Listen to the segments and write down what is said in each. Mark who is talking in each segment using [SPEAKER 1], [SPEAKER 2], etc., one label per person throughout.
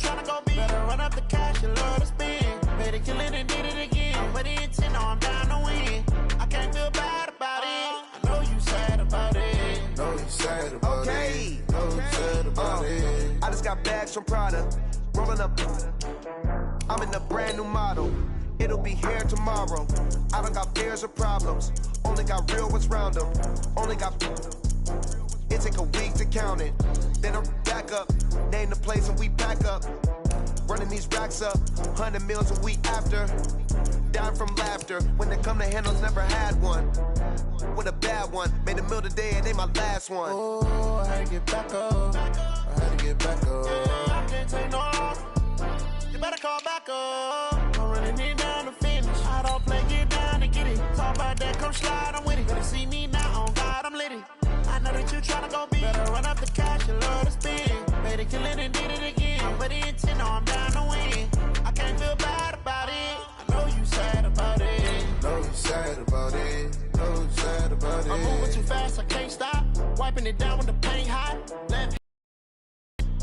[SPEAKER 1] tryna go big. Better run up the cash, you love to spend. Made it killing and did it again. But the intent, no, I'm down to win. I can't feel bad about it. I know you sad about it.
[SPEAKER 2] Know you sad about it. Know you sad about it. I just got bags from Prada. Rolling up. I'm in a brand new model. It'll be here tomorrow. I don't got fears or problems. Only got real ones round them. Only got. It take a week to count it. Then I'm back up. Name the place and we back up. Running these racks up. 100 meals a week after. Dying from laughter. When it come to handles, never had one. With a bad one. Made a meal today and they my last one.
[SPEAKER 1] Oh, I had to get back up. I had to get back up. Yeah, I can't take no loss. You better call back up. I'm running it down to finish. I don't play, get down to get it. Talk about that, come slide, I'm with it. Better see me now, on God, I'm lit it. I know that you tryna go big. Better run up the cash, you love to spend. Made it killing and did it again. But the intent, no, I'm down to win. I can't feel bad about it. I know you sad about it.
[SPEAKER 2] Know you sad about it. Know you sad about it.
[SPEAKER 1] I'm moving too fast, I can't stop. Wiping it down with the paint hot.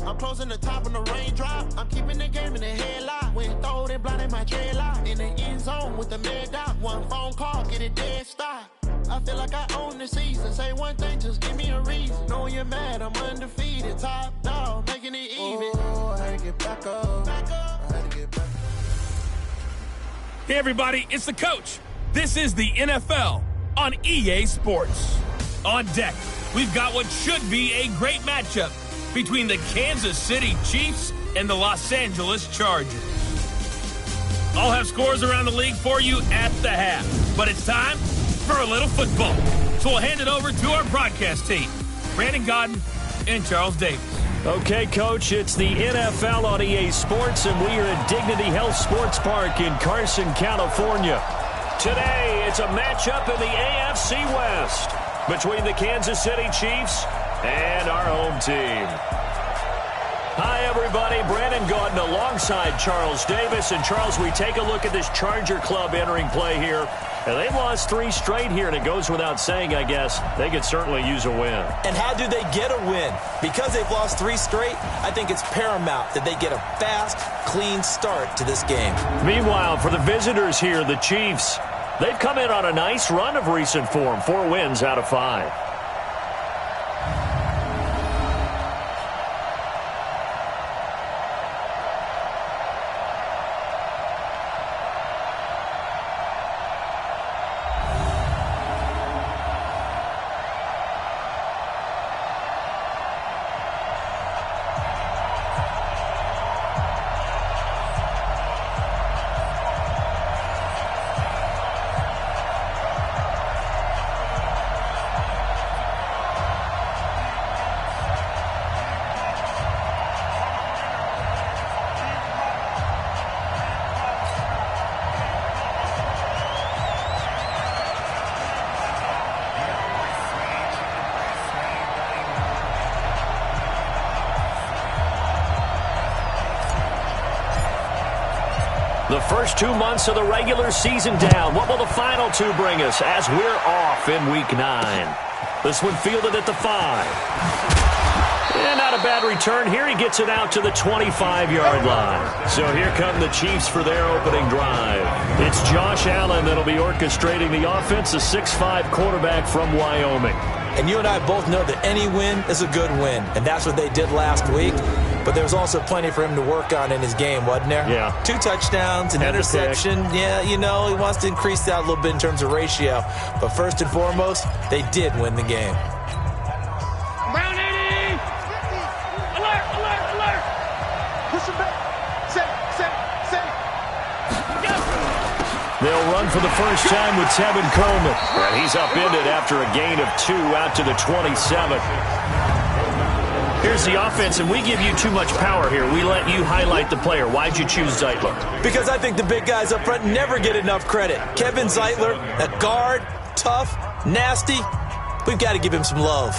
[SPEAKER 1] I'm closing the top on the raindrop. I'm keeping the game in the headlock. When throwed and blinded my dreadlock. In the end zone with the mad dot. One phone call, get it dead stop. I feel like I own the season. Say one thing, just give me a reason. Knowing you're mad, I'm undefeated. Top dog, making it even. Oh, I had to get back up. I had to get back up.
[SPEAKER 3] Hey, everybody, it's the coach. This is the NFL on EA Sports. On deck, we've got what should be a great matchup between the Kansas City Chiefs and the Los Angeles Chargers. I'll have scores around the league for you at the half, but it's time for a little football. So we'll hand it over to our broadcast team, Brandon Godden and Charles Davis.
[SPEAKER 4] Okay, Coach, it's the NFL on EA Sports, and we are at Dignity Health Sports Park in Carson, California. Today, it's a matchup in the AFC West between the Kansas City Chiefs and our home team. Hi, everybody. Brandon Gaudin alongside Charles Davis. And, Charles, we take a look at this Charger club entering play here. And they've lost 3 straight here, and it goes without saying, I guess, they could certainly use a win.
[SPEAKER 5] And how do they get a win? Because they've lost 3 straight, I think it's paramount that they get a fast, clean start to this game.
[SPEAKER 4] Meanwhile, for the visitors here, the Chiefs, they've come in on a nice run of recent form, 4 wins out of 5. The first 2 months of the regular season down. What will the final 2 bring us as we're off in Week 9? This one fielded at the 5. And not a bad return here. He gets it out to the 25-yard line. So here come the Chiefs for their opening drive. It's Josh Allen that'll be orchestrating the offense, a 6'5" quarterback from Wyoming.
[SPEAKER 5] And you and I both know that any win is a good win, and that's what they did last week. But there's also plenty for him to work on in his game, wasn't there?
[SPEAKER 4] Yeah.
[SPEAKER 5] 2 touchdowns, an interception. Yeah, you know, he wants to increase that a little bit in terms of ratio. But first and foremost, they did win the game.
[SPEAKER 6] Brown 80! Alert, alert, alert! Push him back. Set.
[SPEAKER 4] They'll run for the first time with Tevin Coleman. And he's upended after a gain of 2 out to the 27. Here's the offense, and we give you too much power here. We let you highlight the player. Why'd you choose Zeitler?
[SPEAKER 5] Because I think the big guys up front never get enough credit. Kevin Zeitler, a guard, tough, nasty. We've got to give him some love.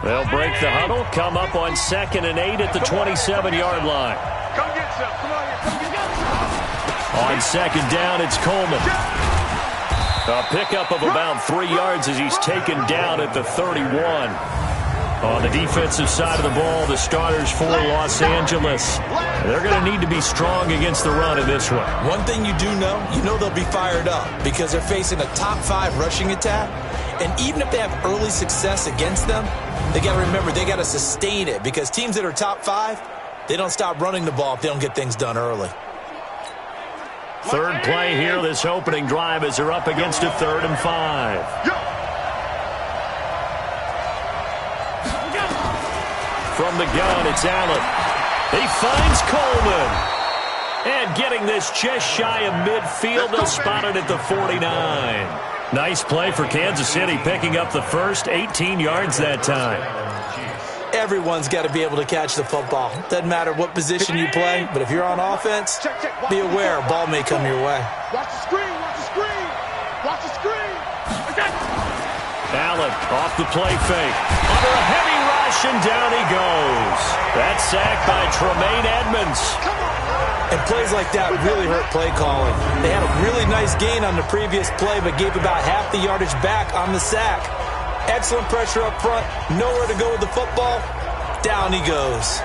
[SPEAKER 4] They'll break the huddle, come up on 2nd and 8 at the 27-yard line.
[SPEAKER 6] Come get some. Come on here. Come get some.
[SPEAKER 4] On 2nd down, it's Coleman. A pickup of about 3 yards as he's taken down at the 31. On the defensive side of the ball, the starters for Los Angeles. They're going to need to be strong against the run in this one.
[SPEAKER 5] One thing you know they'll be fired up because they're facing a top 5 rushing attack. And even if they have early success against them, they got to remember they got to sustain it because teams that are top 5, they don't stop running the ball if they don't get things done early.
[SPEAKER 4] Third play here, this opening drive as they're up against a 3rd and 5. From the gun, it's Allen. He finds Coleman. And getting this just shy of midfield, they'll spot it at the 49. Nice play for Kansas City, picking up the first 18 yards that time.
[SPEAKER 5] Everyone's got to be able to catch the football. Doesn't matter what position you play, but if you're on offense, be aware a ball may come your way.
[SPEAKER 6] Watch the screen, watch the screen, watch the screen.
[SPEAKER 4] Allen off the play fake. Under a heavy rush, and down he goes. That's sacked by Tremaine Edmonds.
[SPEAKER 5] And plays like that really hurt play calling. They had a really nice gain on the previous play, but gave about half the yardage back on the sack. Excellent pressure up front. Nowhere to go with the football. Down he goes.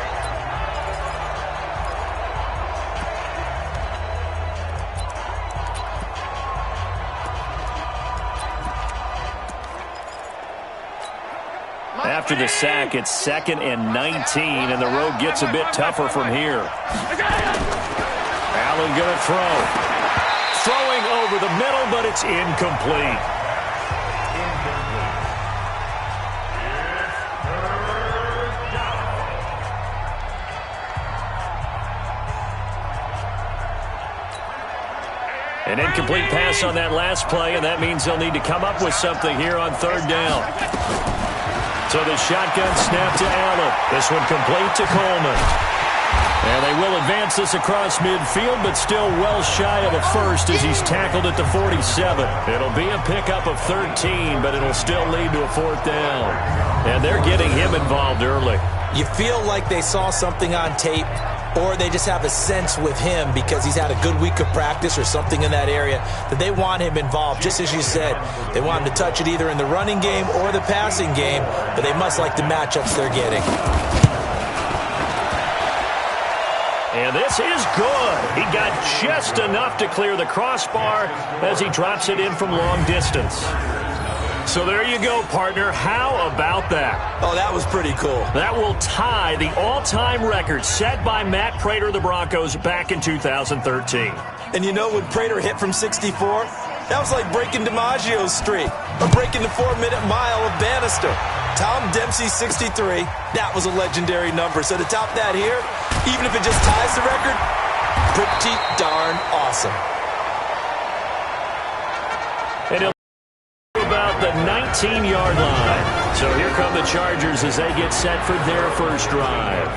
[SPEAKER 4] After the sack, it's 2nd and 19, and the road gets a bit tougher from here. Allen going to throw. Throwing over the middle, but it's incomplete. An incomplete pass on that last play, and that means they'll need to come up with something here on 3rd down. So the shotgun snap to Allen. This one complete to Coleman. And they will advance this across midfield, but still well shy of a first as he's tackled at the 47. It'll be a pickup of 13, but it'll still lead to a 4th down. And they're getting him involved early.
[SPEAKER 5] You feel like they saw something on tape, or they just have a sense with him because he's had a good week of practice or something in that area that they want him involved. Just as you said, they want him to touch it either in the running game or the passing game, but they must like the matchups they're getting.
[SPEAKER 4] And this is good. He got just enough to clear the crossbar as he drops it in from long distance. So there you go, partner. How about that?
[SPEAKER 5] Oh, that was pretty cool.
[SPEAKER 4] That will tie the all-time record set by Matt Prater of the Broncos back in 2013.
[SPEAKER 5] And you know when Prater hit from 64? That was like breaking DiMaggio's streak or breaking the 4-minute mile of Bannister. Tom Dempsey, 63. That was a legendary number. So to top that here, even if it just ties the record, pretty darn awesome.
[SPEAKER 4] And about the 19-yard line. So here come the Chargers as they get set for their first drive.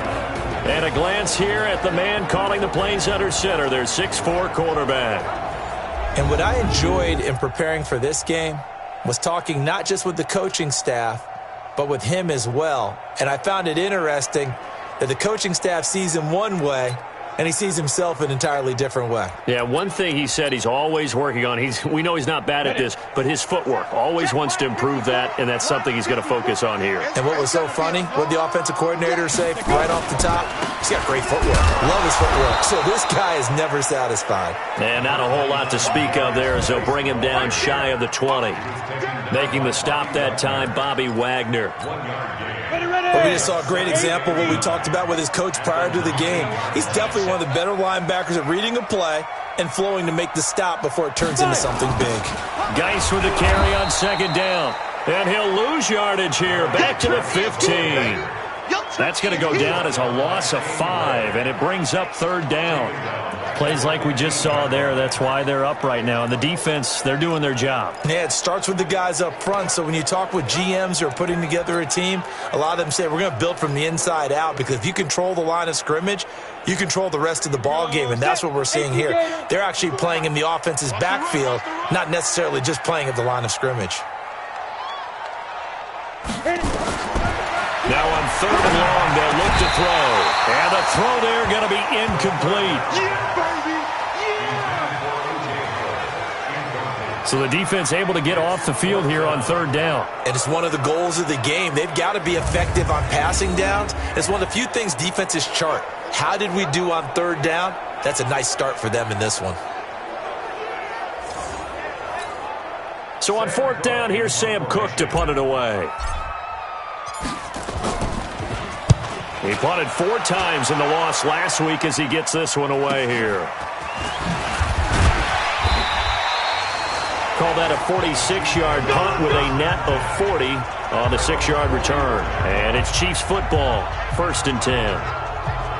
[SPEAKER 4] And a glance here at the man calling the plays under center, their 6'4" quarterback.
[SPEAKER 5] And what I enjoyed in preparing for this game was talking not just with the coaching staff, but with him as well. And I found it interesting that the coaching staff sees him one way, and he sees himself an entirely different way.
[SPEAKER 4] Yeah, one thing he said he's always working on, we know he's not bad at this, but his footwork, always wants to improve that, and that's something he's going to focus on here.
[SPEAKER 5] And what was so funny, what the offensive coordinator say right off the top? He's got great footwork. Love his footwork. So this guy is never satisfied.
[SPEAKER 4] And not a whole lot to speak of there as they'll bring him down shy of the 20. Making the stop that time, Bobby Wagner.
[SPEAKER 5] Well, we just saw a great example of what we talked about with his coach prior to the game. He's definitely one of the better linebackers at reading a play and flowing to make the stop before it turns into something big.
[SPEAKER 4] Geis with the carry on 2nd down. And he'll lose yardage here. Back to the 15. That's going to go down as a loss of 5, and it brings up 3rd down. Plays like we just saw there, that's why they're up right now. And the defense, they're doing their job.
[SPEAKER 5] Yeah, it starts with the guys up front. So when you talk with GMs who are putting together a team, a lot of them say we're going to build from the inside out, because if you control the line of scrimmage, you control the rest of the ball game, and that's what we're seeing here. They're actually playing in the offense's backfield, not necessarily just playing at the line of scrimmage.
[SPEAKER 4] Now on 3rd and long, they'll look to throw. And the throw there going to be incomplete. So the defense able to get off the field here on third down.
[SPEAKER 5] And it's one of the goals of the game. They've got to be effective on passing downs. It's one of the few things defenses chart. How did we do on third down? That's a nice start for them in this one.
[SPEAKER 4] So on fourth down, here's Sam Cook to punt it away. He punted 4 times in the loss last week as he gets this one away here. Call that a 46-yard punt with a net of 40 on the 6-yard return. And it's Chiefs football, 1st and 10.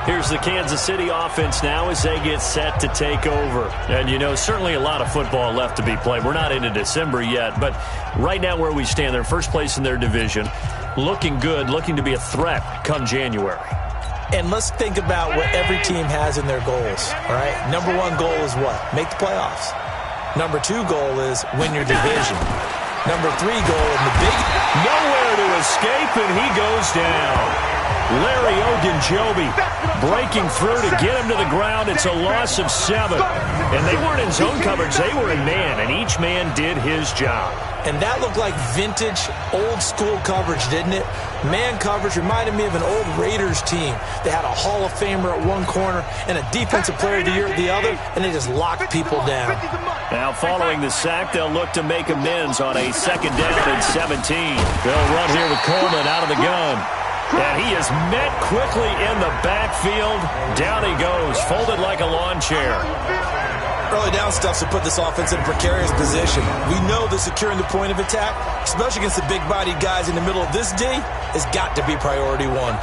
[SPEAKER 4] Here's the Kansas City offense now as they get set to take over. And, you know, certainly a lot of football left to be played. We're not into December yet, but right now where we stand, they're first place in their division, looking good, looking to be a threat come January.
[SPEAKER 5] And let's think about what every team has in their goals, all right? Number 1 goal is what? Make the playoffs. Number 2 goal is win your division. Number 3 goal in the big...
[SPEAKER 4] Nowhere to escape, and he goes down. Larry Ogunjobi breaking through to get him to the ground. It's a loss of 7. And they weren't in zone coverage. They were in man, and each man did his job.
[SPEAKER 5] And that looked like vintage, old-school coverage, didn't it? Man coverage reminded me of an old Raiders team. They had a Hall of Famer at one corner and a Defensive Player of the Year at the other, and they just locked people down.
[SPEAKER 4] Now, following the sack, they'll look to make amends on a 2nd down and 17. They'll run here with Coleman out of the gun. And he is met quickly in the backfield. Down he goes, folded like a lawn chair.
[SPEAKER 5] Early down stuff to put this offense in a precarious position. We know that securing the point of attack, especially against the big-bodied guys in the middle of this D, has got to be priority 1.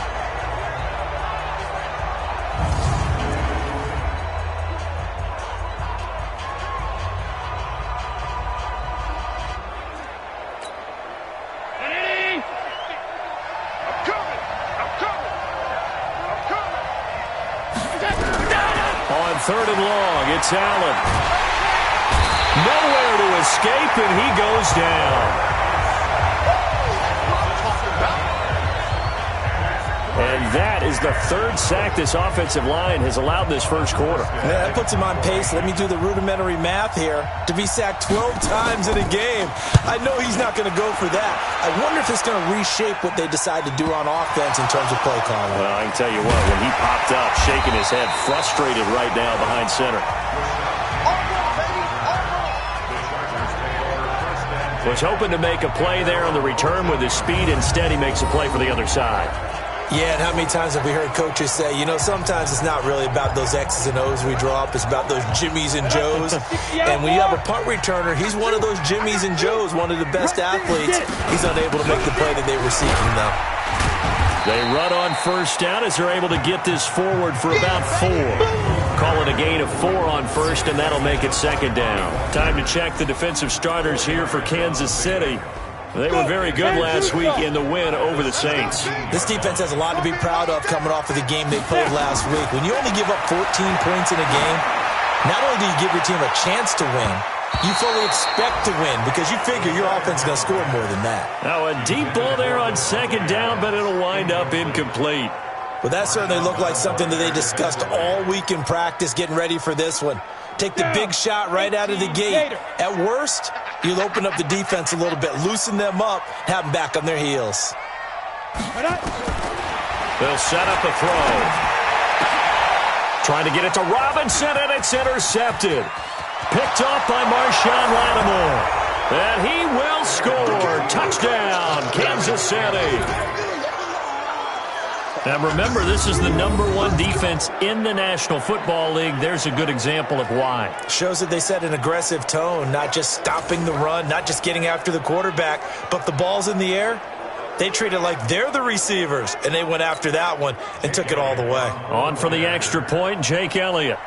[SPEAKER 4] Third and long, it's Allen. Nowhere to escape, and he goes down. And that is the 3rd sack this offensive line has allowed this first quarter.
[SPEAKER 5] Yeah, that puts him on pace. Let me do the rudimentary math here. To be sacked 12 times in a game, I know he's not going to go for that. I wonder if it's going to reshape what they decide to do on offense in terms of play calling.
[SPEAKER 4] Well, I can tell you what, when he popped up, shaking his head, frustrated right now behind center. Was hoping to make a play there on the return with his speed. Instead, he makes a play for the other side.
[SPEAKER 5] Yeah, and how many times have we heard coaches say, you know, sometimes it's not really about those X's and O's we draw up. It's about those Jimmies and Joes. And when you have a punt returner, he's one of those Jimmies and Joes, one of the best athletes. He's unable to make the play that they were seeking, though.
[SPEAKER 4] They run on 1st down as they're able to get this forward for about 4. Call it a gain of 4 on 1st, and that'll make it 2nd down. Time to check the defensive starters here for Kansas City. They were very good last week in the win over the Saints.
[SPEAKER 5] This defense has a lot to be proud of coming off of the game they played last week. When you only give up 14 points in a game, not only do you give your team a chance to win, you fully expect to win because you figure your offense is going to score more than that.
[SPEAKER 4] Now a deep ball there on 2nd down, but it'll wind up incomplete.
[SPEAKER 5] Well, that certainly looked like something that they discussed all week in practice getting ready for this one. Take the big shot right out of the gate. At worst, you'll open up the defense a little bit, loosen them up, have them back on their heels.
[SPEAKER 4] They'll set up a throw. Trying to get it to Robinson, and it's intercepted. Picked off by Marshawn Lattimore. And he will score. Touchdown, Kansas City. Now remember, this is the #1 defense in the National Football League. There's a good example of why.
[SPEAKER 5] Shows that they set an aggressive tone, not just stopping the run, not just getting after the quarterback, but the ball's in the air. They treat it like they're the receivers, and they went after that one and took it all the way.
[SPEAKER 4] On for the extra point, Jake Elliott.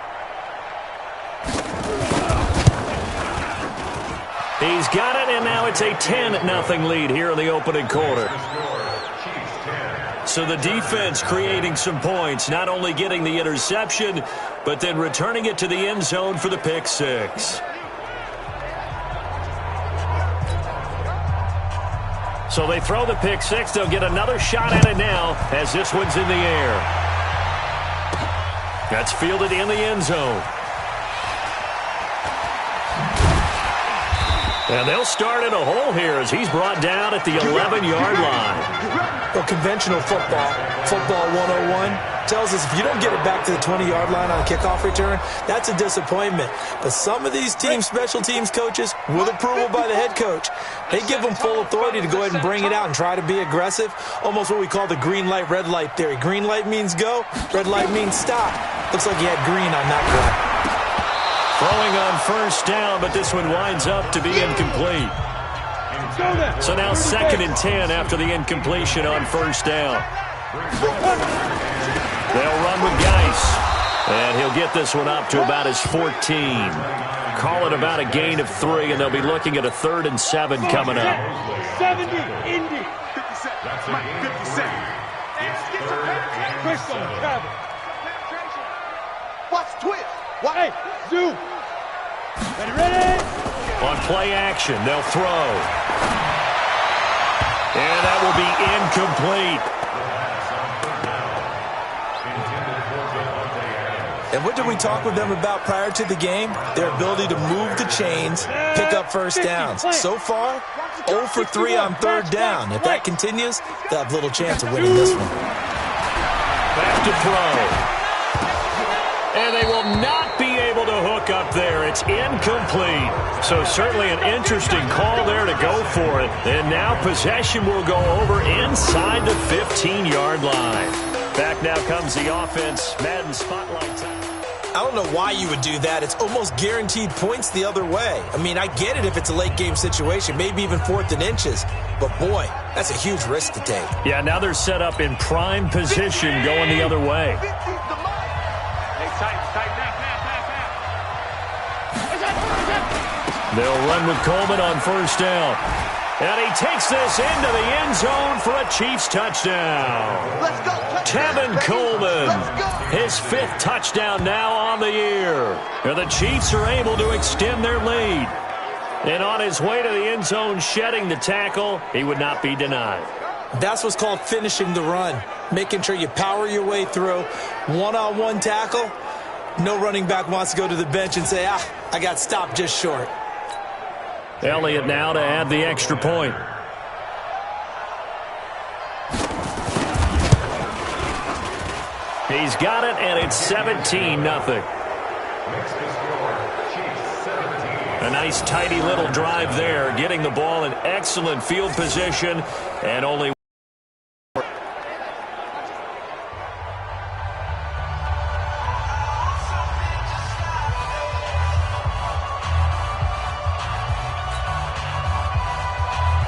[SPEAKER 4] He's got it, and now it's a 10-0 lead here in the opening quarter. So the defense creating some points, not only getting the interception, but then returning it to the end zone for the pick 6. So they throw the pick 6. They'll get another shot at it now as this one's in the air. That's fielded in the end zone. And they'll start in a hole here as he's brought down at the 11-yard line.
[SPEAKER 5] Well, conventional football 101, tells us if you don't get it back to the 20-yard line on a kickoff return, that's a disappointment. But some of these special teams coaches, with approval by the head coach, they give them full authority to go ahead and bring it out and try to be aggressive. Almost what we call the green light, red light theory. Green light means go, red light means stop. Looks like you had green on that play.
[SPEAKER 4] Throwing on first down, but this one winds up to be incomplete. So now 2nd and 10 after the incompletion on first down. They'll run with Geis, and he'll get this one up to about his 14. Call it about a gain of 3, and they'll be looking at a 3rd and 7 coming up.
[SPEAKER 6] 70, Indy. 50 cents. That's Mike, 50 cents. Crystal, travel.
[SPEAKER 2] Watch twitch.
[SPEAKER 6] Hey, zoom. Ready?
[SPEAKER 4] On play action, they'll throw. And that will be incomplete.
[SPEAKER 5] And what did we talk with them about prior to the game? Their ability to move the chains, pick up first downs. So far, 0 for 3 on 3rd down. If that continues, they'll have little chance of winning this one.
[SPEAKER 4] Back to throw. And they will not be able to hook up there. It's incomplete. So certainly an interesting call there to go for it. And now possession will go over inside the 15-yard line. Back now comes the offense. Madden spotlight time.
[SPEAKER 5] I don't know why you would do that. It's almost guaranteed points the other way. I mean, I get it if it's a late game situation, maybe even 4th and inches. But boy, that's a huge risk to take.
[SPEAKER 4] Yeah, now they're set up in prime position going the other way. They'll run with Coleman on first down. And he takes this into the end zone for a Chiefs touchdown.
[SPEAKER 2] Let's go.
[SPEAKER 4] Tevin Coleman, his 5th touchdown now on the year. And the Chiefs are able to extend their lead. And on his way to the end zone, shedding the tackle, he would not be denied.
[SPEAKER 5] That's what's called finishing the run. Making sure you power your way through. One-on-one tackle. No running back wants to go to the bench and say, I got stopped just short.
[SPEAKER 4] Elliott now to add the extra point. He's got it, and it's 17-0. A nice, tidy little drive there, getting the ball in excellent field position, and only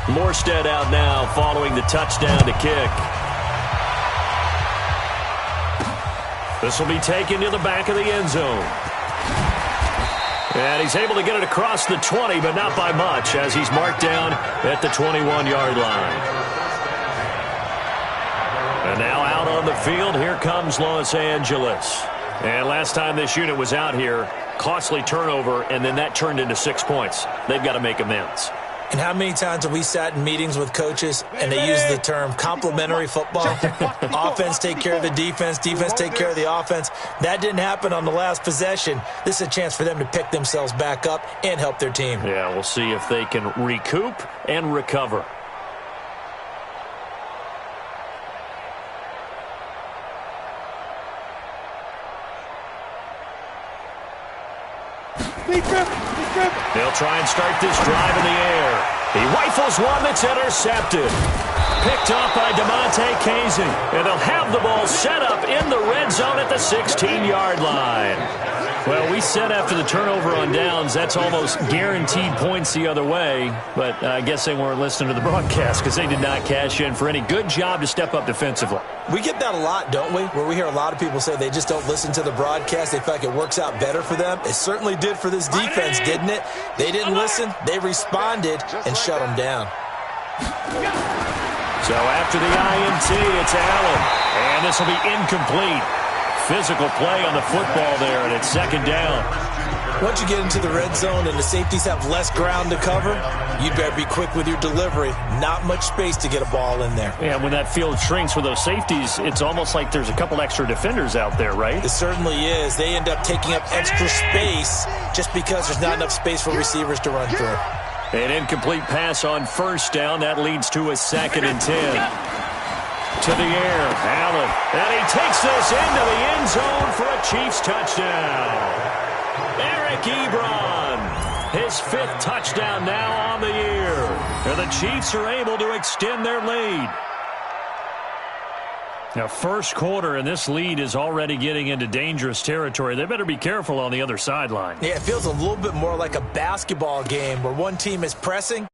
[SPEAKER 4] Morstead out now following the touchdown to kick. This will be taken to the back of the end zone. And he's able to get it across the 20, but not by much, as he's marked down at the 21-yard line. And now out on the field, here comes Los Angeles. And last time this unit was out here, costly turnover, and then that turned into 6 points. They've got to make amends.
[SPEAKER 5] And how many times have we sat in meetings with coaches and they use the term complementary football? Offense take care of the defense, defense take care of the offense. That didn't happen on the last possession. This is a chance for them to pick themselves back up and help their team.
[SPEAKER 4] Yeah, we'll see if they can recoup and recover. They'll try and start this drive in the air. He rifles one that's intercepted. Picked off by DeMonte Casey. And they'll have the ball set up in the red zone at the 16-yard line. Well, we said after the turnover on downs, that's almost guaranteed points the other way. But I guess they weren't listening to the broadcast because they did not cash in for any good job to step up defensively.
[SPEAKER 5] We get that a lot, don't we? Where we hear a lot of people say they just don't listen to the broadcast. They feel like it works out better for them. It certainly did for this defense, didn't it? They didn't listen. They responded and shut them down.
[SPEAKER 4] So after the INT, it's Allen. And this will be incomplete. Physical play on the football there, and it's second down.
[SPEAKER 5] Once you get into the red zone and the safeties have less ground to cover, you better be quick with your delivery. Not much space to get a ball in there.
[SPEAKER 4] Yeah, when that field shrinks with those safeties, it's almost like there's a couple extra defenders out there, right?
[SPEAKER 5] It certainly is. They end up taking up extra space just because there's not enough space for receivers to run through.
[SPEAKER 4] An incomplete pass on first down. That leads to a 2nd and 10. To the air, Allen. And he takes this into the end zone for a Chiefs touchdown. Eric Ebron, his 5th touchdown now on the year. And the Chiefs are able to extend their lead. Now, first quarter, and this lead is already getting into dangerous territory. They better be careful on the other sideline.
[SPEAKER 5] Yeah, it feels a little bit more like a basketball game where one team is pressing